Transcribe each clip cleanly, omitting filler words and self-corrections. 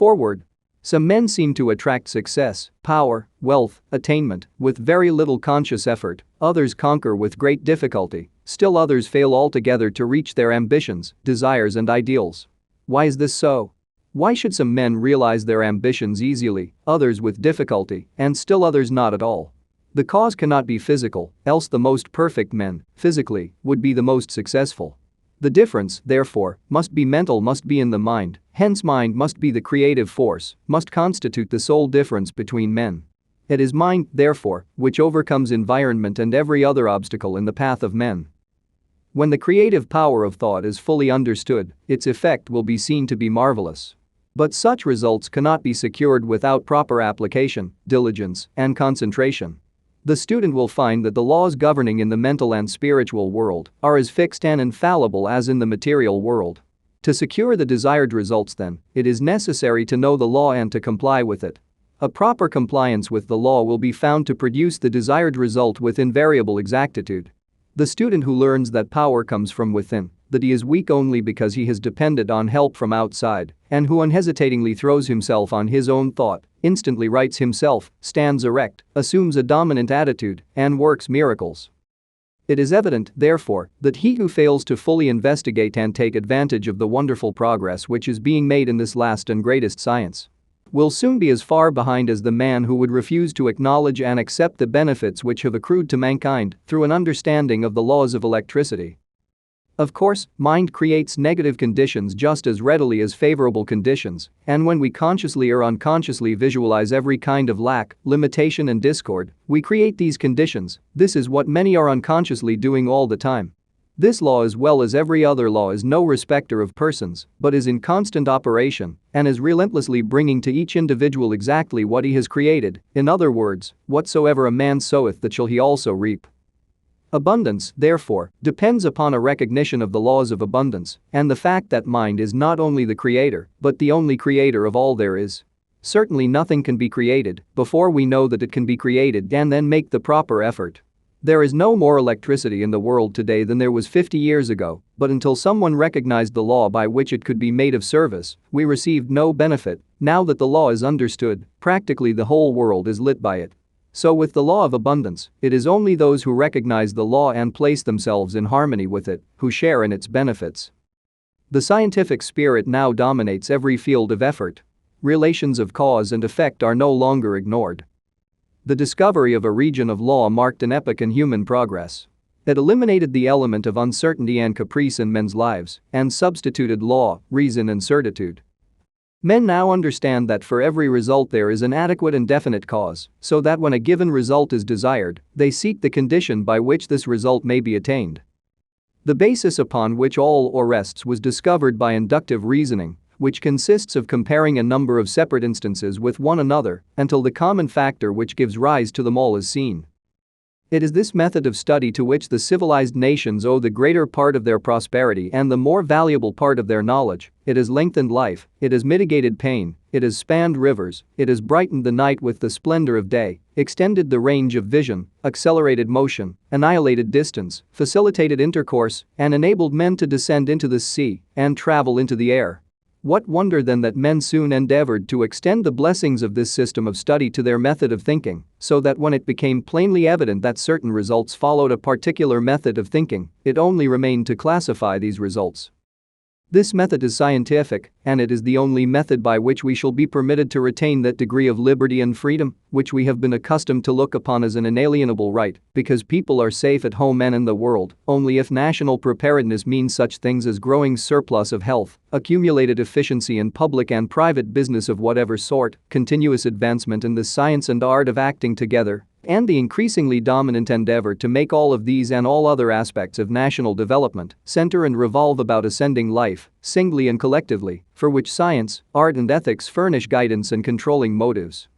Foreword. Some men seem to attract success, power, wealth, attainment, with very little conscious effort, others conquer with great difficulty, still others fail altogether to reach their ambitions, desires and ideals. Why is this so? Why should some men realize their ambitions easily, others with difficulty, and still others not at all? The cause cannot be physical, else the most perfect men, physically, would be the most successful. The difference, therefore, must be mental, must be in the mind, hence mind must be the creative force, must constitute the sole difference between men. It is mind, therefore, which overcomes environment and every other obstacle in the path of men. When the creative power of thought is fully understood, its effect will be seen to be marvelous. But such results cannot be secured without proper application, diligence, and concentration. The student will find that the laws governing in the mental and spiritual world are as fixed and infallible as in the material world. To secure the desired results, then, it is necessary to know the law and to comply with it. A proper compliance with the law will be found to produce the desired result with invariable exactitude. The student who learns that power comes from within, that he is weak only because he has depended on help from outside, and who unhesitatingly throws himself on his own thought, instantly rights himself, stands erect, assumes a dominant attitude, and works miracles. It is evident, therefore, that he who fails to fully investigate and take advantage of the wonderful progress which is being made in this last and greatest science will soon be as far behind as the man who would refuse to acknowledge and accept the benefits which have accrued to mankind through an understanding of the laws of electricity. Of course, mind creates negative conditions just as readily as favorable conditions, and when we consciously or unconsciously visualize every kind of lack, limitation and discord, we create these conditions. This is what many are unconsciously doing all the time. This law, as well as every other law, is no respecter of persons, but is in constant operation and is relentlessly bringing to each individual exactly what he has created. In other words, whatsoever a man soweth, that shall he also reap. Abundance, therefore, depends upon a recognition of the laws of abundance and the fact that mind is not only the creator, but the only creator of all there is. Certainly nothing can be created before we know that it can be created and then make the proper effort. There is no more electricity in the world today than there was 50 years ago, but until someone recognized the law by which it could be made of service, we received no benefit. Now that the law is understood, practically the whole world is lit by it. So with the law of abundance, it is only those who recognize the law and place themselves in harmony with it who share in its benefits. The scientific spirit now dominates every field of effort. Relations of cause and effect are no longer ignored. The discovery of a region of law marked an epoch in human progress. It eliminated the element of uncertainty and caprice in men's lives and substituted law, reason and certitude. Men now understand that for every result there is an adequate and definite cause, so that when a given result is desired, they seek the condition by which this result may be attained. The basis upon which all rests was discovered by inductive reasoning, which consists of comparing a number of separate instances with one another until the common factor which gives rise to them all is seen. It is this method of study to which the civilized nations owe the greater part of their prosperity and the more valuable part of their knowledge. It has lengthened life, it has mitigated pain, it has spanned rivers, it has brightened the night with the splendor of day, extended the range of vision, accelerated motion, annihilated distance, facilitated intercourse, and enabled men to descend into the sea and travel into the air. What wonder then that men soon endeavored to extend the blessings of this system of study to their method of thinking, so that when it became plainly evident that certain results followed a particular method of thinking, it only remained to classify these results. This method is scientific, and it is the only method by which we shall be permitted to retain that degree of liberty and freedom which we have been accustomed to look upon as an inalienable right, because people are safe at home and in the world only if national preparedness means such things as growing surplus of health, accumulated efficiency in public and private business of whatever sort, continuous advancement in the science and art of acting together, and the increasingly dominant endeavor to make all of these and all other aspects of national development center and revolve about ascending life, singly and collectively, for which science, art and ethics furnish guidance and controlling motives.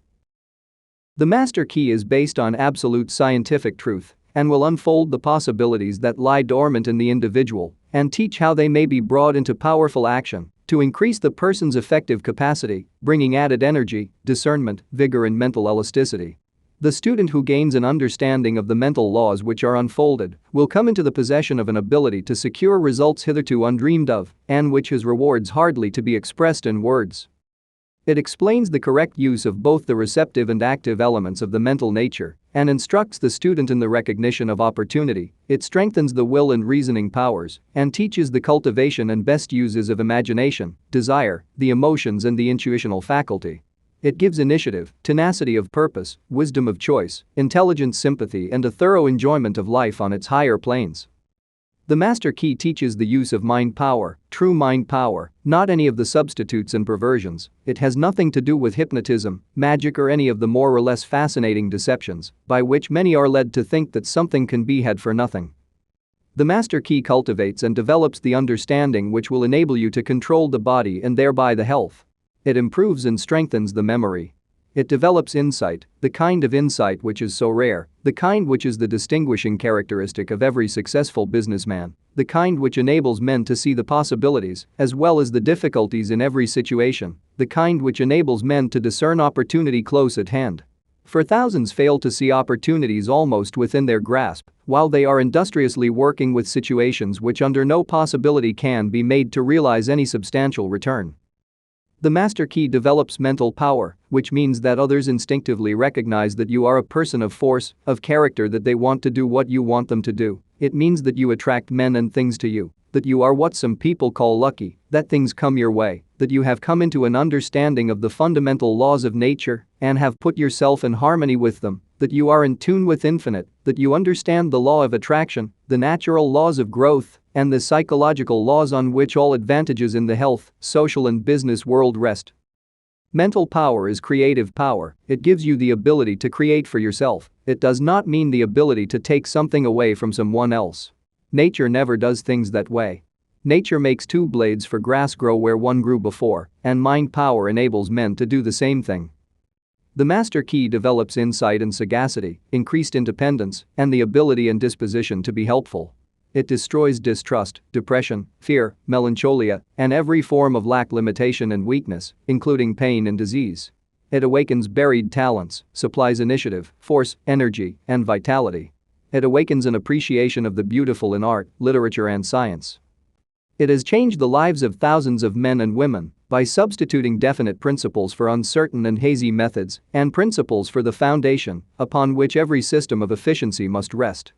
The master key is based on absolute scientific truth and will unfold the possibilities that lie dormant in the individual and teach how they may be brought into powerful action to increase the person's effective capacity, bringing added energy, discernment, vigor, and mental elasticity. The student who gains an understanding of the mental laws which are unfolded will come into the possession of an ability to secure results hitherto undreamed of and which has rewards hardly to be expressed in words. It explains the correct use of both the receptive and active elements of the mental nature and instructs the student in the recognition of opportunity. It strengthens the will and reasoning powers and teaches the cultivation and best uses of imagination, desire, the emotions, and the intuitional faculty. It gives initiative, tenacity of purpose, wisdom of choice, intelligent sympathy, and a thorough enjoyment of life on its higher planes. The master key teaches the use of mind power, true mind power, not any of the substitutes and perversions. It has nothing to do with hypnotism, magic, or any of the more or less fascinating deceptions by which many are led to think that something can be had for nothing. The master key cultivates and develops the understanding which will enable you to control the body and thereby the health. It improves and strengthens the memory. It develops insight, the kind of insight which is so rare, the kind which is the distinguishing characteristic of every successful businessman, the kind which enables men to see the possibilities as well as the difficulties in every situation, the kind which enables men to discern opportunity close at hand. For thousands fail to see opportunities almost within their grasp, while they are industriously working with situations which under no possibility can be made to realize any substantial return. The master key develops mental power, which means that others instinctively recognize that you are a person of force, of character, that they want to do what you want them to do. It means that you attract men and things to you, that you are what some people call lucky, that things come your way, that you have come into an understanding of the fundamental laws of nature and have put yourself in harmony with them, that you are in tune with infinite, that you understand the law of attraction, the natural laws of growth, and the psychological laws on which all advantages in the health, social, and business world rest. Mental power is creative power. It gives you the ability to create for yourself. It does not mean the ability to take something away from someone else. Nature never does things that way. Nature makes two blades for grass grow where one grew before, and mind power enables men to do the same thing. The master key develops insight and sagacity, increased independence, and the ability and disposition to be helpful. It destroys distrust, depression, fear, melancholia, and every form of lack, limitation, and weakness, including pain and disease. It awakens buried talents, supplies initiative, force, energy, and vitality. It awakens an appreciation of the beautiful in art, literature, and science. It has changed the lives of thousands of men and women by substituting definite principles for uncertain and hazy methods and principles for the foundation upon which every system of efficiency must rest.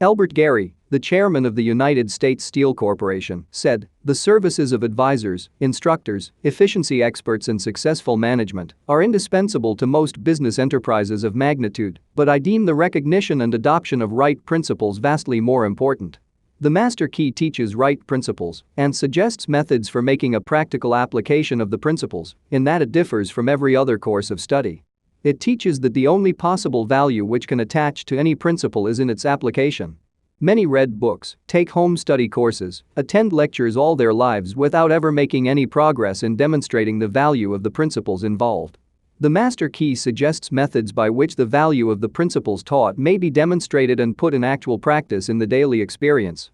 Albert Gary, the chairman of the United States Steel Corporation, said, "The services of advisors, instructors, efficiency experts, and successful management are indispensable to most business enterprises of magnitude, but I deem the recognition and adoption of right principles vastly more important." The master key teaches right principles and suggests methods for making a practical application of the principles, in that it differs from every other course of study. It teaches that the only possible value which can attach to any principle is in its application. Many read books, take home study courses, attend lectures all their lives without ever making any progress in demonstrating the value of the principles involved. The master key suggests methods by which the value of the principles taught may be demonstrated and put in actual practice in the daily experience.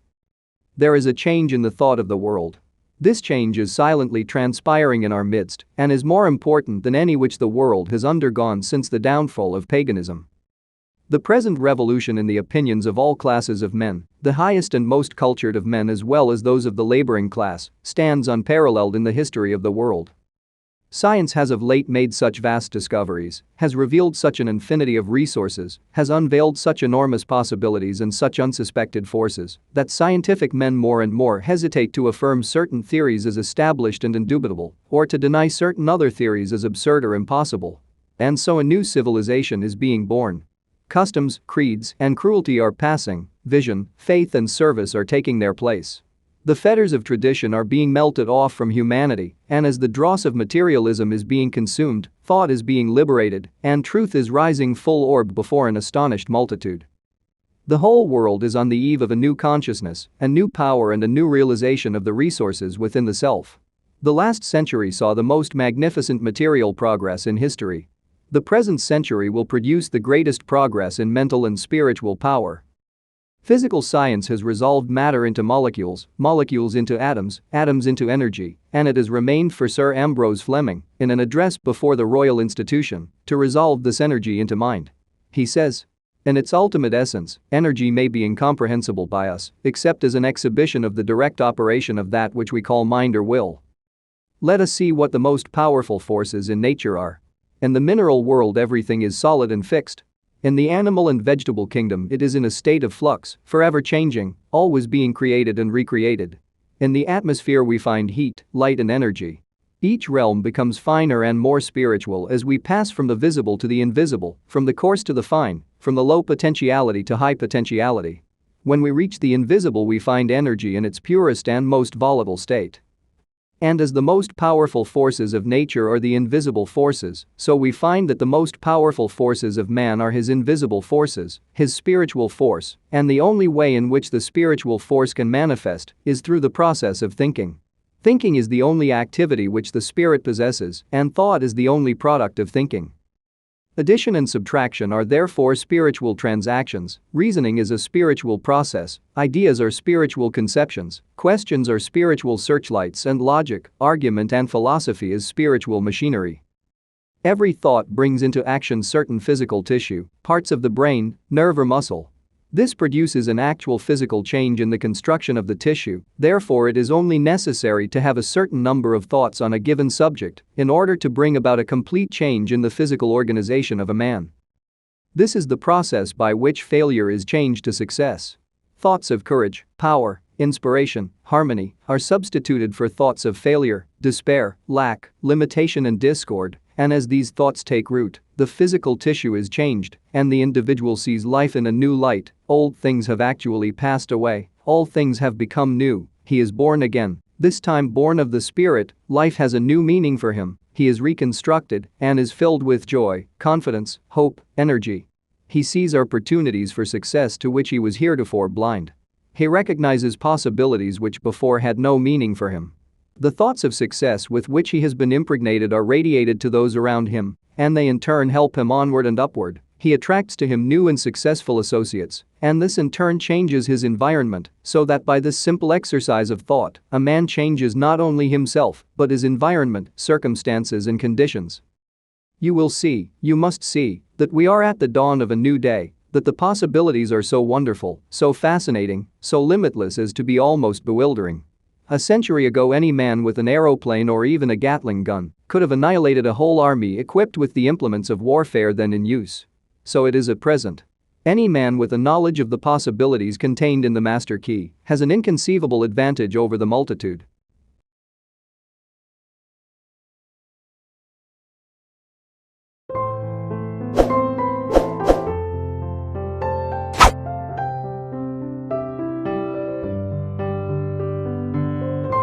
There is a change in the thought of the world. This change is silently transpiring in our midst and is more important than any which the world has undergone since the downfall of paganism. The present revolution in the opinions of all classes of men, the highest and most cultured of men as well as those of the laboring class, stands unparalleled in the history of the world. Science has of late made such vast discoveries, has revealed such an infinity of resources, has unveiled such enormous possibilities and such unsuspected forces, that scientific men more and more hesitate to affirm certain theories as established and indubitable, or to deny certain other theories as absurd or impossible. And so a new civilization is being born. Customs, creeds, and cruelty are passing, vision, faith, and service are taking their place. The fetters of tradition are being melted off from humanity, and as the dross of materialism is being consumed, thought is being liberated, and truth is rising full orb before an astonished multitude. The whole world is on the eve of a new consciousness, a new power, and a new realization of the resources within the self. The last century saw the most magnificent material progress in history. The present century will produce the greatest progress in mental and spiritual power. Physical science has resolved matter into molecules, molecules into atoms, atoms into energy, and it has remained for Sir Ambrose Fleming, in an address before the Royal Institution, to resolve this energy into mind. He says, in its ultimate essence, energy may be incomprehensible by us, except as an exhibition of the direct operation of that which we call mind or will. Let us see what the most powerful forces in nature are. In the mineral world, everything is solid and fixed. In the animal and vegetable kingdom, it is in a state of flux, forever changing, always being created and recreated. In the atmosphere we find heat, light and energy. Each realm becomes finer and more spiritual as we pass from the visible to the invisible, from the coarse to the fine, from the low potentiality to high potentiality. When we reach the invisible, we find energy in its purest and most volatile state. And as the most powerful forces of nature are the invisible forces, so we find that the most powerful forces of man are his invisible forces, his spiritual force, and the only way in which the spiritual force can manifest is through the process of thinking. Thinking is the only activity which the spirit possesses, and thought is the only product of thinking. Addition and subtraction are therefore spiritual transactions, reasoning is a spiritual process, ideas are spiritual conceptions, questions are spiritual searchlights, and logic, argument and philosophy is spiritual machinery. Every thought brings into action certain physical tissue, parts of the brain, nerve or muscle. This produces an actual physical change in the construction of the tissue, therefore it is only necessary to have a certain number of thoughts on a given subject in order to bring about a complete change in the physical organization of a man. This is the process by which failure is changed to success. Thoughts of courage, power, inspiration, harmony are substituted for thoughts of failure, despair, lack, limitation and discord, and as these thoughts take root, the physical tissue is changed and the individual sees life in a new light. Old things have actually passed away, all things have become new, he is born again, this time born of the Spirit, life has a new meaning for him, he is reconstructed and is filled with joy, confidence, hope, energy. He sees opportunities for success to which he was heretofore blind. He recognizes possibilities which before had no meaning for him. The thoughts of success with which he has been impregnated are radiated to those around him, and they in turn help him onward and upward. He attracts to him new and successful associates, and this in turn changes his environment, so that by this simple exercise of thought, a man changes not only himself, but his environment, circumstances and conditions. You will see, you must see, that we are at the dawn of a new day, that the possibilities are so wonderful, so fascinating, so limitless as to be almost bewildering. A century ago, any man with an aeroplane or even a Gatling gun could have annihilated a whole army equipped with the implements of warfare then in use. So it is at present. Any man with a knowledge of the possibilities contained in the master key has an inconceivable advantage over the multitude.